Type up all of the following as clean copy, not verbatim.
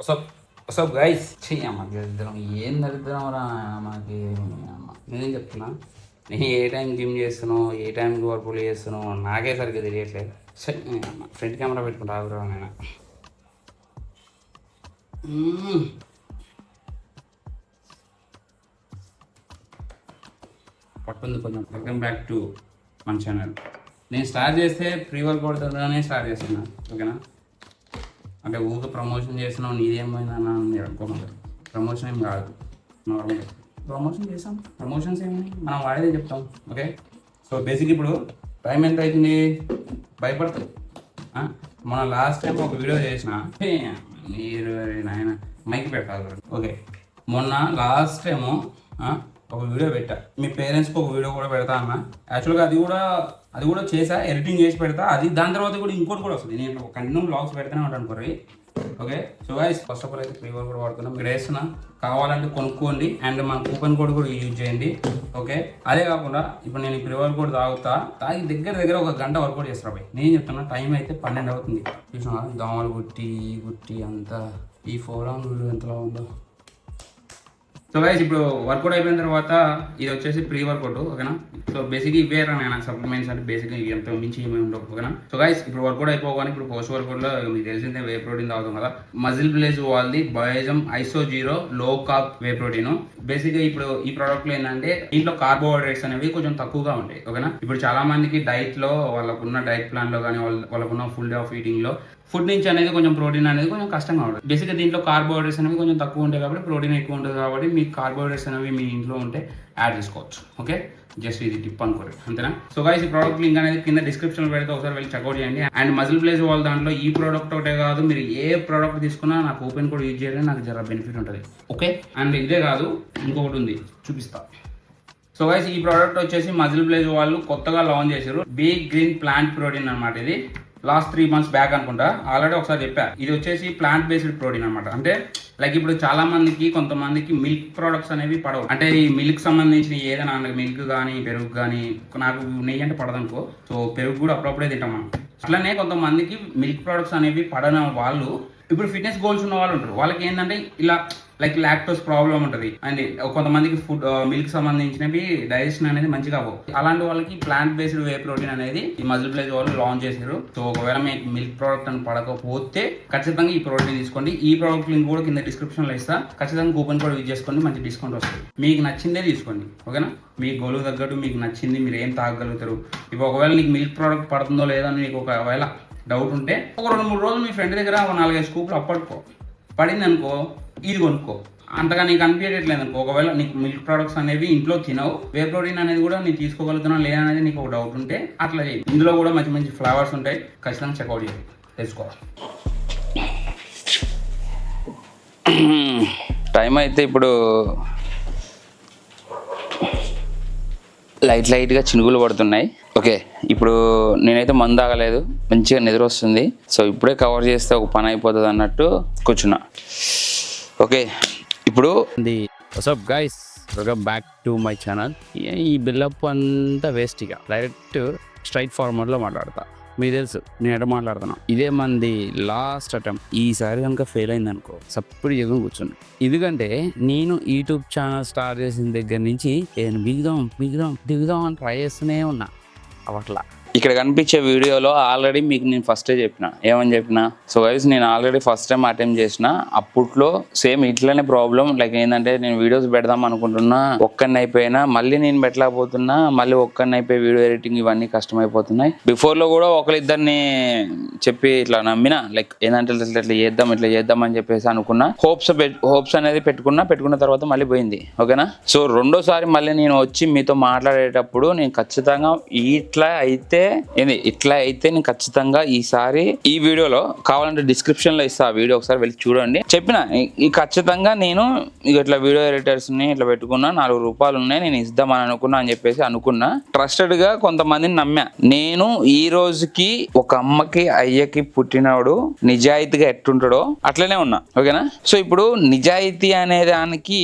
వసప్ guys చెయ్యమ్మ దరిద్రం ఏం దరిద్రం రా మనకి అమ్మ నేనేం చెప్తున్నా నేను ఏ టైం జిమ్ చేస్తున్నావు ఏ టైంకి వర్కౌట్ చేస్తున్నావు నాకే సరిగ్గా తెలియట్లేదు సరే అమ్మ ఫ్రంట్ కెమెరా పెట్టుకుంటా ఆగురా నేను పట్టుంది కొంచెం వెల్కమ్ బ్యాక్ టు మన ఛానల్. నేను స్టార్ట్ చేస్తే ప్రీ వర్కౌట్ ద్వారానే స్టార్ట్ చేస్తున్నా ఓకేనా. అంటే ఊరికే ప్రమోషన్ చేస్తున్నావు నీదేమైందా మీరు అనుకోమన్నారు. ప్రమోషన్ ఏం కాదు, నార్మల్ ప్రమోషన్ చేసాం. ప్రమోషన్స్ ఏమి మనం వాడేదే చెప్తాం ఓకే. సో బేసిక్ ఇప్పుడు టైం ఎంత అవుతుంది భయపడుతుంది. మన లాస్ట్ టైం ఒక వీడియో చేసిన మీరు నాయన మైక్ పెట్టాలి ఓకే. మొన్న లాస్ట్ టైము ఒక వీడియో పెట్టా, మీ పేరెంట్స్కి ఒక వీడియో కూడా పెడతా అన్న. యాక్చువల్గా అది కూడా చేసా, ఎడిటింగ్ చేసి పెడతా. అది దాని తర్వాత కూడా ఇంకోటి కూడా వస్తుంది. నేను కంటిన్యూ బ్లాగ్స్ పెడతానే ఉంటాను అనుకోరు okay. So guys first of all అయితే ప్రీ వర్కౌట్ వాడుతున్నాం. మీరు వేస్తున్నా కావాలంటే కొనుక్కోండి అండ్ మన కూపన్ కోడ్ కూడా యూజ్ చేయండి ఓకే. అదే కాకుండా ఇప్పుడు నేను ప్రీ వర్కౌట్ తాగి దగ్గర ఒక గంట వర్కౌట్ చేస్తాను పోయి. నేను చెప్తున్నా టైం అయితే 12 అవుతుంది. చూసినా దోమలు గుట్టి అంతా ఈ 4 రౌండ్ ఎంతలా ఉందో. సో గైస్ ఇప్పుడు వర్కౌట్ అయిపోయిన తర్వాత ఇది వచ్చేసి ప్రీ వర్కౌట్ ఓకేనా. సో బేసిక్గా ఇవే రాను సప్లిమెంట్స్ అంటే బేసిక్గా ఎంత మించి ఏమేమి ఉండవు ఓకేనా. సో గైస్ ఇప్పుడు వర్కౌట్ అయిపోగానే ఇప్పుడు పోస్ట్ వర్కౌట్లో మీకు తెలిసిందే వే ప్రోటీన్ తాగుతాం కదా. మజిల్ ప్లేస్ వాళ్ళది బయోజమ్ ఐసో0 లో కార్బ్ వే ప్రోటీన్. బేసిక్గా ఇప్పుడు ఈ ప్రోడక్ట్లో ఏంటంటే దీంట్లో కార్బోహైడ్రేట్స్ అనేవి కొంచెం తక్కువగా ఉంటాయి ఓకేనా. ఇప్పుడు చాలా మందికి డైట్లో వాళ్ళకున్న డైట్ ప్లాన్లో కానీ వాళ్ళకున్న ఫుల్ డే ఆఫ్ ఈటింగ్లో ఫుడ్ నుంచి అనేది కొంచెం ప్రోటీన్ అనేది కొంచెం కష్టంగా ఉంటుంది. బేసిక్గా దీంట్లో కార్బోహైడ్రేట్స్ అనేవి కొంచెం తక్కువ ఉంటాయి కాబట్టి ప్రోటీన్ ఎక్కువ ఉంటుంది కాబట్టి మీకు కార్బోహైడ్రేట్స్ అనేవి మీ ఇంట్లో ఉంటే యాడ్ చేసుకోవచ్చు ఓకే. జస్ట్ ఇది టిప్ అనుకోండి అంతేనా. సో గైస్ ఈ ప్రోడక్ట్ లింక్ అనేది కింద డిస్క్రిప్షన్లో పెడితే ఒకసారి వెళ్ళి చెక్అౌట్ చేయండి. అండ్ మజిల్ ప్లేస్ వాళ్ళ దాంట్లో ఈ ప్రోడక్ట్ ఒకటే కాదు, మీరు ఏ ప్రోడక్ట్ తీసుకున్నా నాకు ఓపెన్ కూడా యూజ్ చేయడం నాకు జర బెనిఫిట్ ఉంటుంది ఓకే. అండ్ ఇదే కాదు ఇంకొకటి ఉంది చూపిస్తా. సో గైస్ ఈ ప్రోడక్ట్ వచ్చేసి మజిల్ ప్లేస్ వాళ్ళు కొత్తగా లాంచ్ చేశారు. బిగ్ గ్రీన్ ప్లాంట్ ప్రోటీన్ అనమాట. ఇది లాస్ట్ 3 months బ్యాక్ అనుకుంటా ఆల్రెడీ ఒకసారి చెప్పా. ఇది వచ్చేసి ప్లాంట్ బేస్డ్ ప్రోటీన్ అనమాట. అంటే లైక్ ఇప్పుడు చాలా మందికి కొంతమందికి మిల్క్ ప్రోడక్ట్స్ అనేవి పడవు. అంటే ఈ మిల్క్ సంబంధించిన ఏదైనా మిల్క్ కానీ పెరుగు కానీ, నాకు నెయ్యి అంటే పడదనుకో. సో పెరుగు కూడా అప్పుడప్పుడే తింటాం మనం. అట్లనే కొంతమందికి మిల్క్ ప్రోడక్ట్స్ అనేవి పడని వాళ్ళు ఇప్పుడు ఫిట్నెస్ గోల్స్ ఉన్న వాళ్ళు ఉంటారు. వాళ్ళకి ఏంటంటే ఇలా లైక్ లాక్టోస్ ప్రాబ్లం ఉంటుంది అండ్ కొంతమందికి ఫుడ్ మిల్క్ సంబంధించినవి డైజెషన్ అనేది మంచిగా అవ్వవు. అలాంటి వాళ్ళకి ప్లాంట్ బేస్డ్ వే ప్రోటీన్ అనేది ఈ మజిల్ ప్లేస్ వాళ్ళు లాంచ్ చేశారు. సో ఒకవేళ మీకు మిల్క్ ప్రోడక్ట్ అని పడకపోతే ఖచ్చితంగా ఈ ప్రోడక్ట్ తీసుకోండి. ఈ ప్రోడక్ట్ లింక్ కూడా కింద డిస్క్రిప్షన్లో ఇస్తా. ఖచ్చితంగా కూపన్ కోడ్ యూజ్ చేసుకోండి, మంచి డిస్కౌంట్ వస్తుంది. మీకు నచ్చిందే తీసుకోండి ఓకేనా. మీ గోలు తగ్గట్టు మీకు నచ్చింది మీరు ఏం తాగలుగుతారు. ఇప్పుడు ఒకవేళ నీకు మిల్క్ ప్రోడక్ట్ పడుతుందో లేదో అని మీకు ఒకవేళ డౌట్ ఉంటే ఒక 2-3 రోజులు మీ ఫ్రెండ్ దగ్గర ఒక 4-5 స్కూప్లు అప్పడుకో. పడింది అనుకో ఇది కొనుక్కో. అంతగా నీకు అనిపించట్లేదు అనుకో, ఒకవేళ నీకు మిల్క్ ప్రోడక్ట్స్ అనేవి ఇంట్లో తినవు, వే ప్రోటీన్ అనేది కూడా నీకు తీసుకోగలుగుతున్నా లేదా అనేది నీకు ఒక డౌట్ ఉంటే అట్లా చేయి. ఇందులో కూడా మంచి మంచి ఫ్లేవర్స్ ఉంటాయి, ఖచ్చితంగా చెక్అవుట్ చేయాలి తెలుసుకోవాలి. టైం అయితే ఇప్పుడు లైట్గా చినుకులు పడుతున్నాయి ఓకే. ఇప్పుడు నేనైతే మందు తాగలేదు, మంచిగా నిద్ర వస్తుంది. సో ఇప్పుడే కవర్ చేస్తే ఒక పని అయిపోతుంది అన్నట్టు కూర్చున్నా ఓకే. ఇప్పుడు WhatsApp guys, welcome back to my channel. ఈ బిల్డప్ అంతా వేస్ట్, ఇక డైరెక్ట్ స్ట్రైట్ ఫార్వర్డ్లో మాట్లాడతా. మీకు తెలుసు నేను ఎట్లా మాట్లాడుతున్నా. ఇదే మంది లాస్ట్ అటెంప్ట్. ఈసారి కనుక ఫెయిల్ అయింది అనుకో సప్పుడు ఎగురు కూర్చుని. ఎందుకంటే నేను యూట్యూబ్ ఛానల్ స్టార్ట్ చేసిన దగ్గర నుంచి నేను దిగుదాం అని ట్రై చేస్తూనే ఉన్నా అవట్లా. ఇక్కడ కనిపించే వీడియోలో ఆల్రెడీ మీకు నేను ఫస్టే ఏమని చెప్పిన. సో గైస్ నేను ఆల్రెడీ ఫస్ట్ టైం అటెంప్ట్ చేసిన. అప్పట్లో సేమ్ ఇట్లనే ప్రాబ్లం. లైక్ ఏంటంటే నేను వీడియోస్ పెడదాం అనుకుంటున్నా, ఒక్కడిని అయిపోయినా, మళ్ళీ నేను పెట్టలేకపోతున్నా, మళ్ళీ ఒక్కడిని అయిపోయి వీడియో ఎడిటింగ్ ఇవన్నీ కష్టమైపోతున్నాయి. బిఫోర్లో కూడా ఒకరిద్దరిని చెప్పి ఇట్లా నమ్మిన, లైక్ ఏంటంటే ఇట్లా చేద్దాం అని చెప్పేసి అనుకున్నా. హోప్స్ అనేది పెట్టుకున్న తర్వాత మళ్ళీ పోయింది ఓకేనా. సో రెండోసారి మళ్ళీ నేను వచ్చి మీతో మాట్లాడేటప్పుడు నేను ఖచ్చితంగా ఇట్లా అయితే నేను ఖచ్చితంగా ఈసారి ఈ వీడియోలో కావాలంటే డిస్క్రిప్షన్ లో ఇస్తా, ఆ వీడియో ఒకసారి వెళ్ళి చూడండి. చెప్పిన ఈ ఖచ్చితంగా నేను ఇట్లా వీడియో ఎడిటర్స్ ని ఇట్లా పెట్టుకున్నా, 4 రూపాయలు ఉన్నాయి నేను ఇద్దామని అని చెప్పేసి అనుకున్నా. ట్రస్టెడ్ గా కొంతమందిని నమ్మా. నేను ఈ రోజుకి ఒక అమ్మకి అయ్యకి పుట్టినోడు నిజాయితీగా ఎట్లుంటాడో అట్లనే ఉన్నా ఓకేనా. సో ఇప్పుడు నిజాయితీ అనే దానికి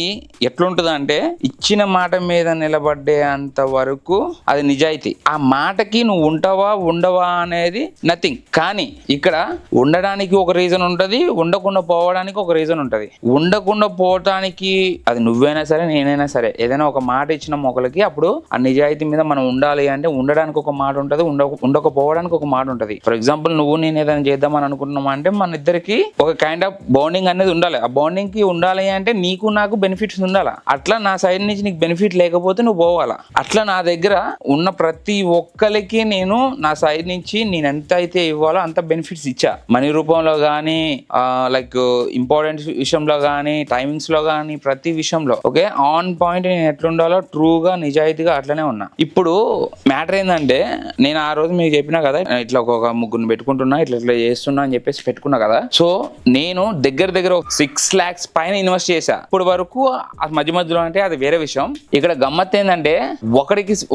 ఎట్లుంటుంది అంటే ఇచ్చిన మాట మీద నిలబడే అంత వరకు అది నిజాయితీ. ఆ మాటకి నువ్వు ఉంటావా ఉండవా అనేది నథింగ్. కానీ ఇక్కడ ఉండడానికి ఒక రీజన్ ఉంటుంది, ఉండకుండా పోవడానికి ఒక రీజన్ ఉంటుంది. ఉండకుండా పోవటానికి అది నువ్వైనా సరే నేనైనా సరే ఏదైనా ఒక మాట ఇచ్చిన మొక్కలకి అప్పుడు ఆ నిజాయితీ మీద మనం ఉండాలి అంటే ఉండడానికి ఒక మాట ఉంటుంది, ఉండకపోవడానికి ఒక మాట ఉంటుంది. ఫర్ ఎగ్జాంపుల్ నువ్వు నేను ఏదైనా చేద్దామని అనుకుంటున్నాం అంటే మన ఇద్దరికి ఒక కైండ్ ఆఫ్ బాండింగ్ అనేది ఉండాలి. ఆ బాండింగ్ కి ఉండాలి అంటే నీకు నాకు బెనిఫిట్స్ ఉండాలా. అట్లా నా సైడ్ నుంచి నీకు బెనిఫిట్ లేకపోతే నువ్వు పోవాలా. అట్లా నా దగ్గర ఉన్న ప్రతి ఒక్కరికి నేను నా సైడ్ నుంచి నేను ఎంత అయితే ఇవ్వాలో అంత బెనిఫిట్స్ ఇచ్చా. మనీ రూపంలో కానీ లైక్ ఇంపార్టెంట్ విషయంలో కానీ టైమింగ్స్ లో కానీ ప్రతి విషయంలో ఓకే ఆన్ పాయింట్ నేను ఎట్లుండాలో ట్రూగా నిజాయితీగా అట్లనే ఉన్నా. ఇప్పుడు మ్యాటర్ ఏంటంటే నేను ఆ రోజు మీకు చెప్పినా కదా ఇట్లా ఒక ముగ్గురు పెట్టుకుంటున్నా ఇట్లా ఇట్లా చేస్తున్నా అని చెప్పేసి పెట్టుకున్నా కదా. సో నేను దగ్గర 6 lakhs పైన ఇన్వెస్ట్ చేశా. ఇప్పుడు వరకు మధ్య మధ్యలో అంటే అది వేరే విషయం. ఇక్కడ గమ్మత్ ఏంటంటే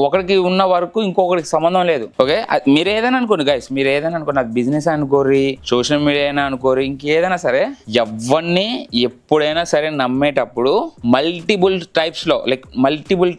ఒకరికి ఉన్న వరకు ఇంకొకరికి సంబంధం లేదు. ఓకే మీరు ఏదైనా అనుకోండి గైస్, మీరు ఏదైనా అనుకోండి, అది బిజినెస్ అనుకోరి సోషల్ మీడియా అయినా అనుకోరి ఇంకేదైనా సరే ఎవరిని ఎప్పుడైనా సరే నమ్మేటప్పుడు మల్టిపుల్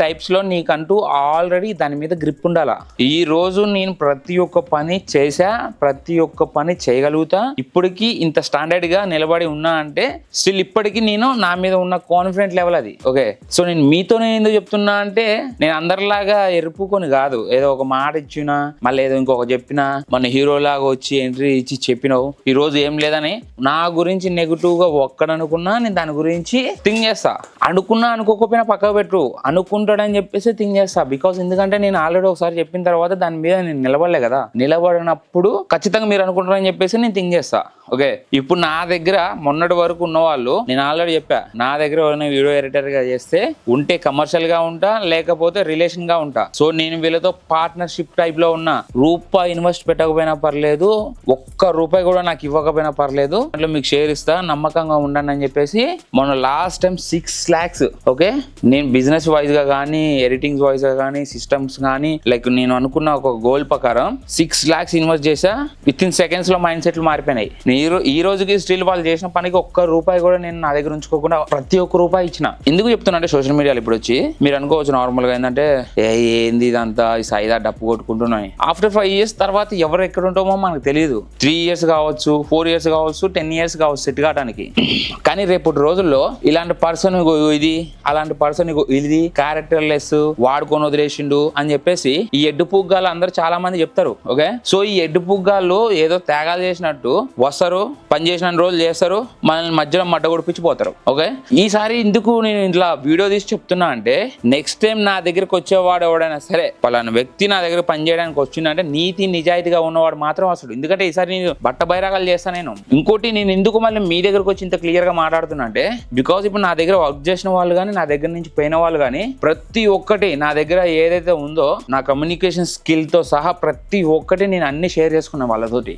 టైప్స్ లో నీకంటూ ఆల్రెడీ దాని మీద గ్రిప్ ఉండాలా. ఈ రోజు నేను ప్రతి ఒక్క పని చేశా, ప్రతి ఒక్క పని చేయగలుగుతా. ఇప్పటికీ ఇంత స్టాండర్డ్ గా నిలబడి ఉన్నా అంటే స్టిల్ ఇప్పటికీ నేను నా మీద ఉన్న కాన్ఫిడెంట్ లెవెల్ అది. ఓకే సో నేను మీతోనే ఎందుకు చెప్తున్నా అంటే నేను అందరిలాగా ఎరుపుకొని కాదు, ఏదో ఒక మాట ఇచ్చినా మళ్ళీ ఏదో ఇంకొక చెప్పినా మన హీరో లాగా వచ్చి ఎంట్రీ ఇచ్చి చెప్పినావు ఈ రోజు ఏం లేదని నా గురించి నెగిటివ్ గా ఒక్కడనుకున్నా నేను దాని గురించి థింక్ చేస్తా. అనుకోకపోయినా పక్కకు పెట్టు, అనుకుంటాడని చెప్పేసి థింక్ చేస్తా. బికాస్ ఎందుకంటే నేను ఆల్రెడీ ఒకసారి చెప్పిన తర్వాత దాని మీద నేను నిలబడలే కదా. నిలబడినప్పుడు ఖచ్చితంగా మీరు అనుకుంటారని చెప్పేసి నేను థింక్ చేస్తా. ఓకే ఇప్పుడు నా దగ్గర మొన్నటి వరకు ఉన్న వాళ్ళు నేను ఆల్రెడీ చెప్పా, నా దగ్గర ఎవరైనా వీడియో ఎడిటర్ గా చేస్తే ఉంటే కమర్షియల్ గా ఉంటా లేకపోతే రిలేషన్ గా ఉంటా. సో నేను వీళ్ళతో పార్ట్నర్షిప్ టైప్ లో ఉన్నా. రూపాయి ఇన్వెస్ట్ పెట్టకపోయినా పర్లేదు, ₹1 కూడా నాకు ఇవ్వకపోయినా పర్లేదు, అట్లా మీకు షేర్ ఇస్తా, నమ్మకంగా ఉండండి అని చెప్పేసి మొన్న లాస్ట్ టైం 6 lakhs ఓకే నేను బిజినెస్ వైజ్ గా కానీ ఎడిటింగ్ వైజ్ గా కానీ సిస్టమ్స్ కానీ లైక్ నేను అనుకున్న ఒక గోల్ ప్రకారం 6 lakhs ఇన్వెస్ట్ చేసా. విత్ ఇన్ సెకండ్స్ లో మైండ్ సెట్లు మారిపోయినాయి. ఈ రోజుకి స్టిల్ వాళ్ళు చేసిన పనికి ₹1 కూడా నేను నా దగ్గర ఉంచుకోకుండా ప్రతి ₹1 ఇచ్చిన. ఎందుకు చెప్తున్నా అంటే సోషల్ మీడియాలో ఇప్పుడు వచ్చి మీరు అనుకోవచ్చు నార్మల్ గా ఏంటంటే ఏంది ఇదంతా ఈ సైదా డప్పు కొట్టుకుంటున్నాయి. ఆఫ్టర్ 5 years తర్వాత ఎవరు ఎక్కడ ఉంటామో మనకు తెలియదు. 3 years కావచ్చు, 4 years కావచ్చు, 10 years కావచ్చు సెట్ కావడానికి. కానీ రేపు రోజుల్లో ఇలాంటి పర్సన్ ఇది అలాంటి పర్సన్ ఇది క్యారెక్టర్ లెస్ వాడుకొని వదిలేసిండు అని చెప్పేసి ఈ ఎడ్డు పుగ్గాలు అందరూ చాలా మంది చెప్తారు. ఓకే సో ఈ ఎడ్డు పుగ్గాలు ఏదో త్యాగాలు చేసినట్టు వస్తారు, పని చేసిన రోజులు చేస్తారు, మనల్ని మధ్యలో మడ్డ కొడిపించిపోతారు. ఓకే ఈసారి ఎందుకు నేను ఇట్లా వీడియో తీసి చెప్తున్నా అంటే నెక్స్ట్ టైం నా దగ్గరకు వచ్చేవాడు ఎవడైనా సరే పలానా వ్యక్తి నా దగ్గర పని చేయడానికి వచ్చిందంటే నీతి నిజాయితీగా ఉన్నవాడు మాత్రం వస్తాడు. ఎందుకంటే ఈసారి నేను బట్ట బైరాగాలు చేస్తాను. నేను ఇంకోటి నేను ఎందుకు మళ్ళీ మీ దగ్గరకు వచ్చి ఇంత క్లియర్ గా మాట్లాడుతున్నా అంటే బికాస్ ఇప్పుడు నా దగ్గర వర్క్ చేసిన వాళ్ళు కానీ నా దగ్గర నుంచి పోయిన వాళ్ళు కానీ ప్రతి ఒక్కటి నా దగ్గర ఏదైతే ఉందో నా కమ్యూనికేషన్ స్కిల్ తో సహా ప్రతి ఒక్కటి నేను అన్ని షేర్ చేసుకున్నా వాళ్ళతోటి.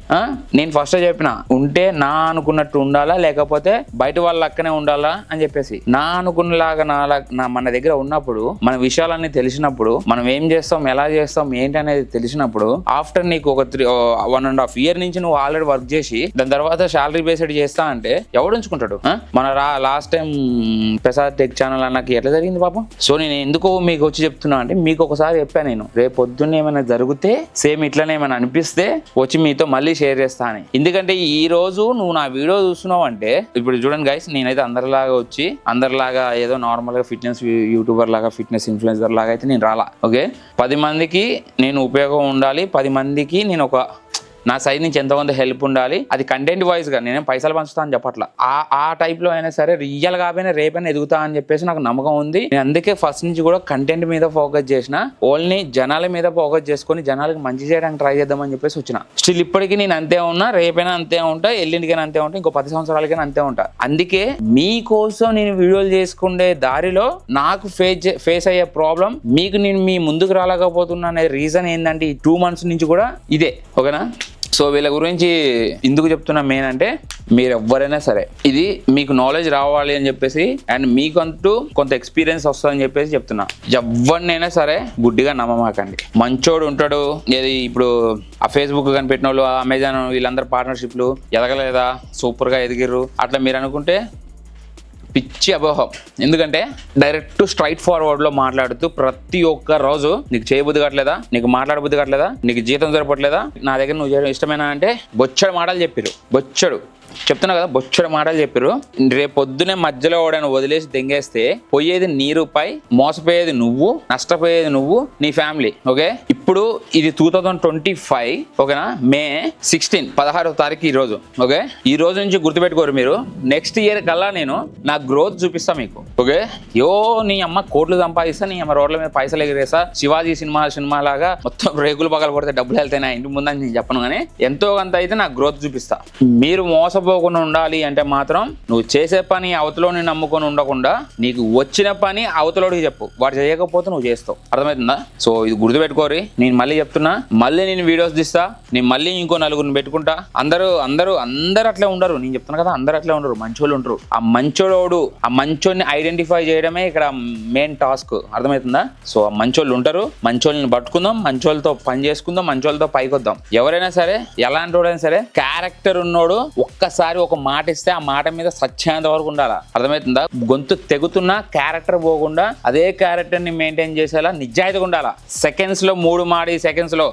నేను ఫస్ట్ చెప్పిన ఉంటే నా అనుకున్నట్టు ఉండాలా లేకపోతే బయట వాళ్ళ లక్కనే ఉండాలా అని చెప్పేసి నా అనుకున్నలాగా మన దగ్గర ఉన్నప్పుడు మన విషయాలన్నీ తెలిసినప్పుడు మనం ఏం చేస్తాం ఎలా చేస్తాం ఏంటి అనేది తెలిసినప్పుడు ఆఫ్టర్ నీకు ఒక 1.5 year నుంచి నువ్వు ఆల్రెడీ వర్క్ చేసి దాని తర్వాత శాలరీ బేస్డ్ చేస్తా అంటే ఎవడు ఉంచుకుంటాడు. మన last time Prasad tech channel అన్నకి ఎట్లా జరిగింది పాపం. సో నేను ఎందుకు మీకు వచ్చి చెప్తున్నా అంటే మీకు ఒకసారి చెప్పాను నేను రేపు పొద్దున్న ఏమైనా జరిగితే సేమ్ ఇట్లనే ఏమైనా అనిపిస్తే వచ్చి మీతో మళ్ళీ షేర్ చేస్తా అని. ఎందుకంటే ఈ రోజు నువ్వు నా వీడియో చూస్తున్నావు అంటే ఇప్పుడు చూడండి గైస్ నేనైతే అందరిలాగా ఏదో నార్మల్ గా ఫిట్నెస్ యూట్యూబర్ లాగా ఫిట్నెస్ ఇన్ఫ్లుయెన్సర్ లాగా అయితే నేను రాలా. ఓకే 10 మందికి నేను ఉపయోగం ఉండాలి, 10 మందికి నేను ఒక నా సైడ్ నుంచి ఎంతోమంది హెల్ప్ ఉండాలి. అది కంటెంట్ వైజ్ గా నేనేం పైసలు పంచుతా అని చెప్పట్లా. ఆ టైప్ లో అయినా సరే రియల్ గానే రేపైనా ఎదుగుతా అని చెప్పేసి నాకు నమ్మకం ఉంది. నేను అందుకే ఫస్ట్ నుంచి కూడా కంటెంట్ మీద ఫోకస్ చేసిన, ఓన్లీ జనాల మీద ఫోకస్ చేసుకుని జనాలకు మంచి చేయడానికి ట్రై చేద్దామని చెప్పేసి వచ్చిన. స్టిల్ ఇప్పటికీ నేను అంతే ఉన్నా, రేపైనా అంతే ఉంటా, ఎల్లుండికైనా అంతే ఉంటా, ఇంకో 10 సంవత్సరాలకైనా అంతే ఉంటా. అందుకే మీకోసం నేను వీడియోలు చేసుకునే దారిలో నాకు ఫేస్ అయ్యే ప్రాబ్లం మీకు నేను మీ ముందుకు రాలేకపోతున్నా అనే రీజన్ ఏంటంటే ఈ 2 months నుంచి కూడా ఇదే. ఓకేనా సో వీళ్ళ గురించి ఎందుకు చెప్తున్నా మెయిన్ అంటే మీరు ఎవరైనా సరే ఇది మీకు నాలెడ్జ్ రావాలి అని చెప్పేసి అండ్ మీకంటూ కొంత ఎక్స్పీరియన్స్ వస్తుందని చెప్పేసి చెప్తున్నా. ఎవరినైనా సరే గుడ్డిగా నమ్మమాకండి. మంచోడు ఉంటాడు, ఏది ఇప్పుడు ఆ ఫేస్బుక్ కనిపెట్టిన వాళ్ళు అమెజాన్ వీళ్ళందరూ పార్ట్నర్షిప్లు ఎదగలేదా సూపర్గా ఎదిగిర్రు అట్లా మీరు అనుకుంటే పిచ్చి పిచ్చి అపోహం. ఎందుకంటే డైరెక్ట్ స్ట్రైట్ ఫార్వర్డ్లో మాట్లాడుతూ ప్రతి ఒక్క రోజు నీకు చేయబుద్ధి కావట్లేదా, నీకు మాట్లాడబుద్ధి కావట్లేదా, నీకు జీతం సరిపోవట్లేదా, నా దగ్గర నువ్వు చేయడం ఇష్టమేనా అంటే బొచ్చడు మాటలు చెప్పిరు. బొచ్చడు చెప్తున్నా కదా, బొచ్చడు మాటలు చెప్పారు. రేపు పొద్దునే మధ్యలో ఓడని వదిలేసి దెంగేస్తే పోయేది నీ రూపాయి, మోసపోయేది నువ్వు, నష్టపోయేది నువ్వు, నీ ఫ్యామిలీ. ఓకే, ఇప్పుడు ఇది 2025 ఓకేనా, మే 16 16వ తారీఖు ఈ రోజు. ఓకే, ఈ రోజు నుంచి గుర్తుపెట్టుకోరు మీరు. నెక్స్ట్ ఇయర్ కల్లా నేను నా గ్రోత్ చూపిస్తా మీకు. ఓకే, నీ అమ్మ కోట్లు సంపాదిస్తా, నీ అమ్మ రోడ్ల మీద పైసలు ఎగిరేస్తా, శివాజీ సినిమా లాగా మొత్తం రేకులు పగలు కొడితే డబ్బులు వెళ్తాయి నా ఇంటి ముందని నేను చెప్పను, కానీ ఎంతో కొంత అయితే నా గ్రోత్ చూపిస్తా. మీరు మోసపోకుండా ఉండాలి అంటే మాత్రం నువ్వు చేసే పని అవతలోని నమ్ముకొని ఉండకుండా నీకు వచ్చిన పని అవతలోడికి చెప్పు, వాడు చేయకపోతే నువ్వు చేస్తావు. అర్థమవుతుందా? సో ఇది గుర్తుపెట్టుకోరి. నేను మళ్ళీ చెప్తున్నా, మళ్ళీ నేను వీడియోస్ తీస్తా, నేను మళ్ళీ ఇంకో నలుగురిని పెట్టుకుంటా. అందరూ అట్లే ఉండరు, నేను చెప్తున్నా కదా, అందరూ అట్లే ఉండరు, మంచోళ్ళు ఉంటారు. ఆ మంచోడిని ఐడెంటిఫై చేయడమే ఇక్కడ మెయిన్ టాస్క్. అర్థమవుతుందా? సో ఆ మంచోళ్ళు ఉంటారు, మంచోళ్ళని పట్టుకుందాం, మంచోళ్ళతో పని చేసుకుందాం, మంచోళ్ళతో పైకి వద్దాం. ఎవరైనా సరే, ఎలాంటి వాడైనా సరే, క్యారెక్టర్ ఉన్నోడు ఒక్కసారి ఒక మాట ఇస్తే ఆ మాట మీద సత్యానంత వరకు ఉండాలా. అర్థమవుతుందా? గొంతు తెగుతున్నా క్యారెక్టర్ పోకుండా అదే క్యారెక్టర్ ని మెయింటైన్ చేసేలా నిజాయితీగా ఉండాలా. సెకండ్స్ లో 3 మాడి సెకండ్స్ లో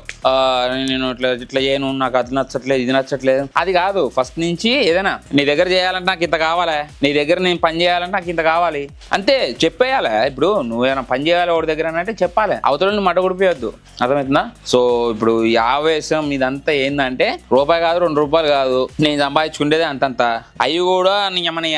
నేను ఇట్లా చేయను, నాకు అది నచ్చట్లేదు, ఇది నచ్చట్లేదు, అది కాదు. ఫస్ట్ నుంచి ఏదైనా నీ దగ్గర చేయాలంటే నాకు ఇంత కావాలి, నీ దగ్గర నేను పని చేయాలంటే నాకు ఇంత కావాలి, అంతే చెప్పేయాలి. ఇప్పుడు నువ్వేమైనా పని చేయాలి ఒకటి దగ్గర అంటే చెప్పాలి, అవతలని మట గుడిపోయొద్దు. అర్థమవుతుందా? సో ఇప్పుడు ఈ ఆవేశం ఇదంతా ఏంటంటే రూపాయి కాదు, 2 రూపాయలు కాదు, నేను సంపాదించుకుంటేదే అంతంత, అవి కూడా మనం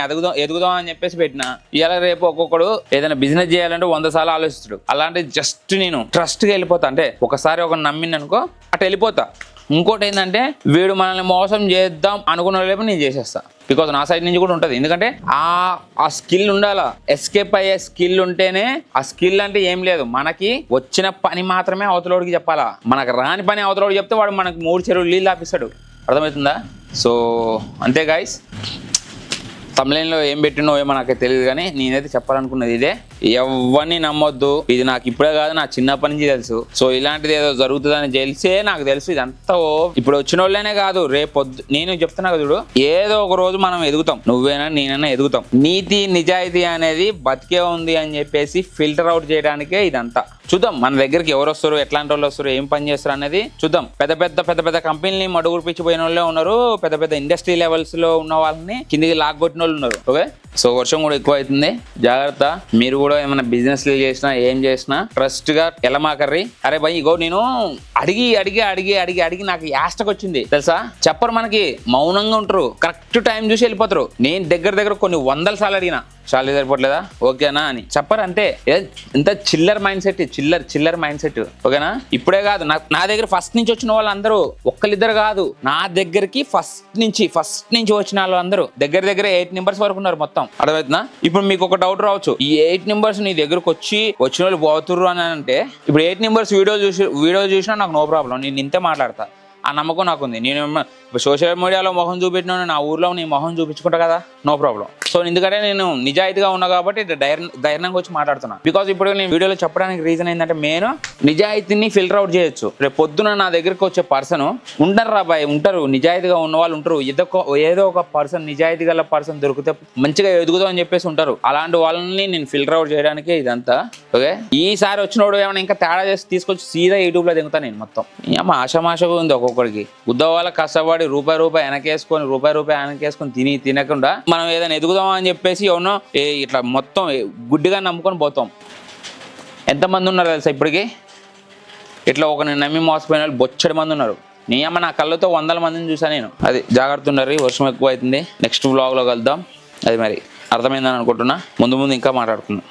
ఎదుగుదాం అని చెప్పేసి పెట్టిన. ఇలా రేపు ఒక్కొక్కడు ఏదైనా బిజినెస్ చేయాలంటే 100 సార్లు ఆలోచిస్తాడు. అలాంటి జస్ట్ నేను ట్రస్ట్గా వెళ్ళిపోతా. అంటే ఒకసారి ఒక నమ్మింది అనుకో అటు వెళ్ళిపోతా. ఇంకోటి ఏంటంటే వీడు మనల్ని మోసం చేద్దాం అనుకున్న లేపు నేను చేసేస్తా. బికాజ్ నా సైడ్ నుంచి కూడా ఉంటుంది. ఎందుకంటే ఆ స్కిల్ ఉండాలా, ఎస్కేప్ అయ్యే స్కిల్ ఉంటేనే. ఆ స్కిల్ అంటే ఏం లేదు, మనకి వచ్చిన పని మాత్రమే అవతలోడికి చెప్పాలా. మనకు రాని పని అవతలోడికి చెప్తే వాడు మనకు 3 చెరువులు నీళ్ళు ఆపిస్తాడు. అర్థమవుతుందా? సో అంతే గాయ్స్, తమిళంలో ఏం పెట్టినో ఏమో నాకు తెలియదు, కానీ నేనైతే చెప్పాలనుకున్నది ఇదే. ఎవరిని నమ్మొద్దు. ఇది నాకు ఇప్పుడే కాదు, నా చిన్నప్పటి నుంచి తెలుసు. సో ఇలాంటిది ఏదో జరుగుతుందని తెలిసే నాకు తెలుసు. ఇదంతా ఇప్పుడు వచ్చిన వాళ్ళనే కాదు, రేపొద్దు నేను చెప్తున్నా కదా చూడు, ఏదో ఒక రోజు మనం ఎదుగుతాం, నువ్వేనా నేనైనా ఎదుగుతాం. నీతి నిజాయితీ అనేది బతికే ఉంది అని చెప్పేసి ఫిల్టర్ అవుట్ చేయడానికే ఇదంతా. చూద్దాం మన దగ్గరికి ఎవరు వస్తారు, ఎట్లాంటి వాళ్ళు వస్తారు, ఏం పని చేస్తారు అనేది చూద్దాం. పెద్ద పెద్ద కంపెనీని మడుగురిపించిపోయిన వాళ్ళే ఉన్నారు, పెద్ద ఇండస్ట్రీ లెవెల్స్ లో ఉన్న వాళ్ళని కిందికి లాగొట్టిన వాళ్ళు ఉన్నారు. ఓకే, సో వర్షం కూడా ఎక్కువ అవుతుంది, జాగ్రత్త. మీరు కూడా ఏమైనా బిజినెస్ చేసినా ఏం చేసినా ట్రస్ట్ గా ఎలమాకర్రి. అరే భయ్ ఇగో నేను అడిగి నాకు యాస్టకు వచ్చింది తెలుసా. చెప్పరు మనకి, మౌనంగా ఉంటారు, కరెక్ట్ టైం చూసి వెళ్ళిపోతారు. నేను దగ్గర కొన్ని 100 సార్లు అడిగినా, చాలా సరిపోవట్లేదా, ఓకేనా అని చెప్పరు. అంతే, ఇంత చిల్లర్ మైండ్ సెట్, చిల్లర్ మైండ్ సెట్. ఓకేనా? ఇప్పుడే కాదు, నా దగ్గర ఫస్ట్ నుంచి వచ్చిన వాళ్ళందరూ ఒక్కరిద్దరు కాదు, నా దగ్గరికి ఫస్ట్ నుంచి వచ్చిన వాళ్ళందరూ దగ్గర 8 నెంబర్స్ వరకు ఉన్నారు మొత్తం. అర్థమవుతుందా? ఇప్పుడు మీకు ఒక డౌట్ రావచ్చు, ఈ 8 నెంబర్స్ నీ దగ్గరకు వచ్చిన వాళ్ళు పోతుర్రు అని అంటే, ఇప్పుడు 8 నెంబర్స్ వీడియో చూసినా నాకు నో ప్రాబ్లం, నేను ఇంతే మాట్లాడతా. ఆ నమ్మకం నాకుంది. నేను సోషల్ మీడియాలో మొహం చూపెట్టినా నా ఊర్లో నీ మొహం చూపించుకుంటా కదా, నో ప్రాబ్లం. సో ఎందుకంటే నేను నిజాయితీగా ఉన్నా కాబట్టి ధైర్యంగా వచ్చి మాట్లాడుతున్నా. బికాజ్ ఇప్పుడు నేను వీడియోలో చెప్పడానికి రీజన్ ఏంటంటే, మెయిన్ నిజాయితీని ఫిల్టర్ అవుట్ చేయొచ్చు. రేపు పొద్దున నా దగ్గరికి వచ్చే పర్సన్ ఉంటారు, నిజాయితీగా ఉన్న వాళ్ళు ఉంటారు. ఏదో ఒక పర్సన్, నిజాయితీ గల పర్సన్ దొరికితే మంచిగా ఎదుగుదాం అని చెప్పేసి ఉంటారు. అలాంటి వాళ్ళని నేను ఫిల్టర్ అవుట్ చేయడానికే ఇదంతా. ఓకే, ఈసారి వచ్చినోడు ఏమైనా ఇంకా తేడా చేసి తీసుకొచ్చి సీదా యూట్యూబ్లో దిగుతాను నేను మొత్తం. ఏమో ఆశామాషగా ఉంది ఒక్కొక్కడికి. ఉద్దవాళ్ళ కష్టపడి రూపాయి వెనకేసుకొని తినకుండా మనం ఏదైనా ఎదుగుదాం అని చెప్పేసి ఎవరినో ఇట్లా మొత్తం గుడ్డిగా నమ్ముకొని పోతాం. ఎంతమంది ఉన్నారు తెలుసా ఇప్పటికి? ఇట్లా ఒకరిని నమ్మి మోసపోయిన వాళ్ళు బొచ్చడి మంది ఉన్నారు. నీ అమ్మ నా కళ్ళతో 100 మందిని చూసాను నేను. అది జాగ్రత్త ఉండాలి, వర్షం ఎక్కువ అవుతుంది. నెక్స్ట్ వ్లాగ్లో కలుద్దాం. అది మరి అర్థమైందని అనుకుంటున్నా. ముందు ఇంకా మాట్లాడుకుందాం.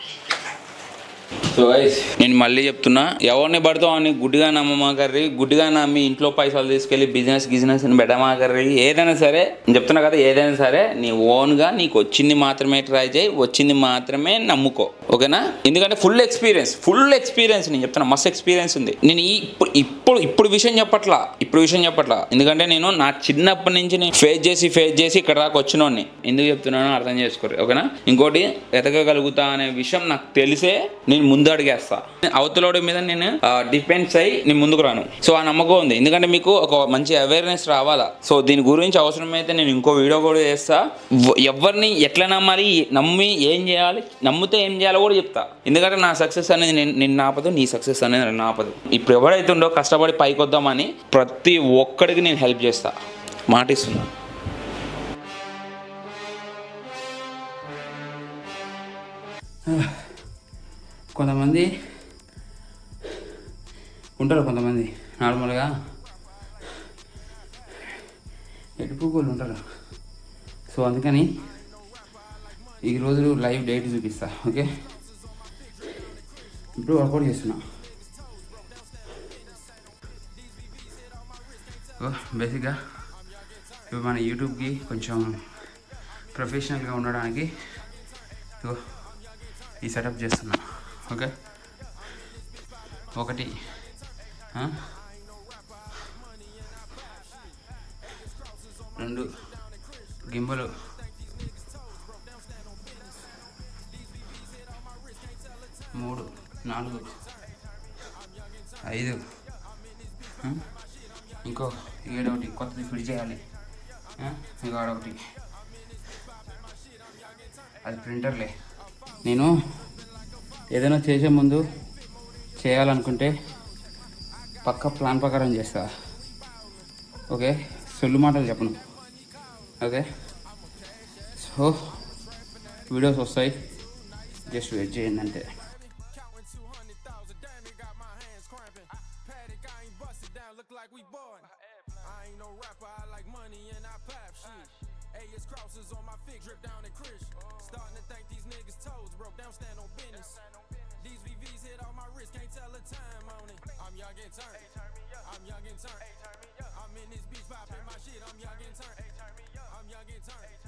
సో గైస్, నేను మళ్ళీ చెప్తున్నా, ఎవరిని పడతావు అని గుడ్డిగా నమ్మమాకర్రి. గుడ్డిగా నమ్మి ఇంట్లో పైసలు తీసుకెళ్ళి బిజినెస్ పెట్టమాకర్రి. ఏదైనా సరే నేను చెప్తున్నా కదా, ఏదైనా సరే నీ ఓన్గా నీకు వచ్చింది మాత్రమే ట్రై చేయి, వచ్చింది మాత్రమే నమ్ముకో. ఓకేనా? ఎందుకంటే ఫుల్ ఎక్స్పీరియన్స్ నేను చెప్తున్నా, మస్తు ఎక్స్పీరియన్స్ ఉంది. నేను ఇప్పుడు విషయం చెప్పట్లా. ఎందుకంటే నేను నా చిన్నప్పటి నుంచి నేను ఫేస్ చేసి ఇక్కడ దాకా వచ్చినోడిని. ఎందుకు చెప్తున్నానో అర్థం చేసుకోరు. ఓకేనా? ఇంకోటి, ఎదగగలుగుతా అనే విషయం నాకు తెలిసే నేను ముందు అడిగేస్తా. అవతలోడి మీద నేను డిపెండ్స్ అయ్యి నేను ముందుకు రాను. సో ఆ నమ్మకం ఉంది, ఎందుకంటే మీకు ఒక మంచి అవేర్నెస్ రావాలా. సో దీని గురించి అవసరమైతే నేను ఇంకో వీడియో కూడా చేస్తా. ఎవరిని ఎట్లా నమ్మాలి, నమ్మి ఏం చేయాలి, నమ్మితే ఏం చేయాలో కూడా చెప్తా. ఎందుకంటే నా సక్సెస్ అనేది నిన్ను ఆపదు, నీ సక్సెస్ అనేది నన్ను ఆపదు. ఇప్పుడు ఎవరైతే ఉండో కష్టపడి పైకి వద్దామని ప్రతి ఒక్కడికి నేను హెల్ప్ చేస్తా, మాటిస్తున్నా. కొంతమంది ఉంటారు, కొంతమంది నార్మల్గా ఎడుపుకోళ్ళు ఉంటారు. సో అందుకని ఈరోజు లైవ్ డేట్ చూపిస్తా. ఓకే, ఇప్పుడు వర్కౌట్ చేస్తున్నా. బేసిక్గా ఇప్పుడు మన యూట్యూబ్కి కొంచెం ప్రొఫెషనల్గా ఉండడానికి ఈ సెటప్ చేస్తున్నా. ఓకే, ఒకటి రెండు గింబలు, మూడు, నాలుగు, ఐదు, ఇంకో ఏడొకటి కొత్తది ఫిట్ చేయాలి. ఇంకో ఆడొకటి, అది ప్రింటర్లే. నేను ఏదైనా చేసే ముందు చేయాలనుకుంటే పక్క ప్లాన్ ప్రకారం చేస్తా. ఓకే, సొల్లు మాటలు చెప్పను. ఓకే, సో వీడియోస్ వస్తాయి, జస్ట్ వెయిట్ చేయండి అంతే. I'm young and turned. I'm in this bitch popping my shit. I'm young and turned.